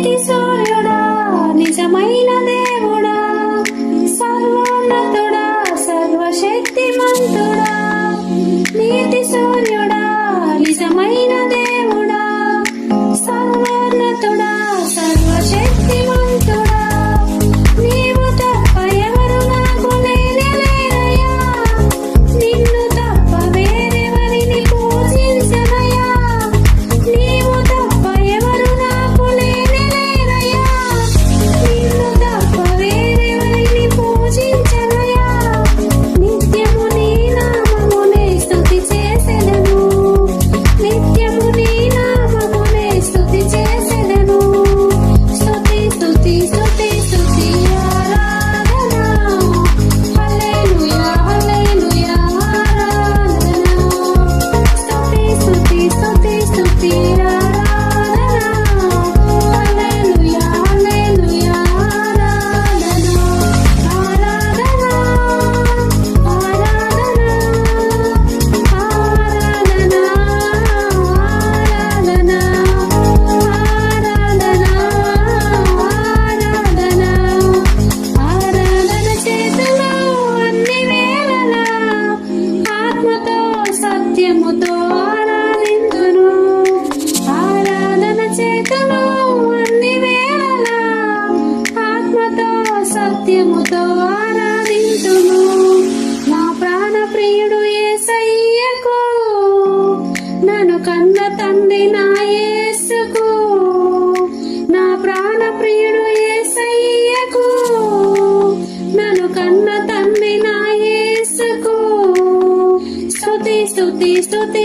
నీతి సూర్యుడా నిజమైన దేవుడా సర్వోన్నతుడా సర్వశక్తిమంతుడా నీతి సూర్యుడా నిజమైన దేవుడా సర్వోన్నతుడా సర్వశక్తిమంతుడా నీవు తప్ప ఎవరు నాకు లేనే లేరయ్యా నిన్ను తప్ప వేరెవరిని పూజించనయ్యా నీవు తప్ప ఎవరు నాకు లేనే లేరయ్యా నిన్ను తప్ప వేరెవరిని పూజించనయ్యా నిత్యము నీ నామమునే స్తుతి చేసెదను నిత్యము నీ నామమునే స్తుతి చేసెదను స్తుతి స్తుతి స్తుతి స్తుతి ఆరాధన హల్లెలూయా హల్లెలూయా ఆరాధన స్తుతి స్తుతి స్తుతి స్తుతి ఆరాధన హల్లెలూయా హల్లెలూయా ఆరాధన ఆరాధన ఆరాధన ఆరాధన ఆరాధన చేతులో అన్ని వేళలా ఆత్మతో సత్యముతో ఆరాధింతును ఆరాధన చేతులో అన్ని వేళలా ఆత్మతో సత్యముతో ఆరాధింతును నా ప్రాణ ప్రియుడు యేసయ్యకు నన్ను కన్న తండ్రి నా యేసుకు నా ప్రాణ ప్రియుడు యేసయ్యకు నన్ను కన్న తండ్రి నా యేసుకు స్తుతి స్తుతి స్తుతి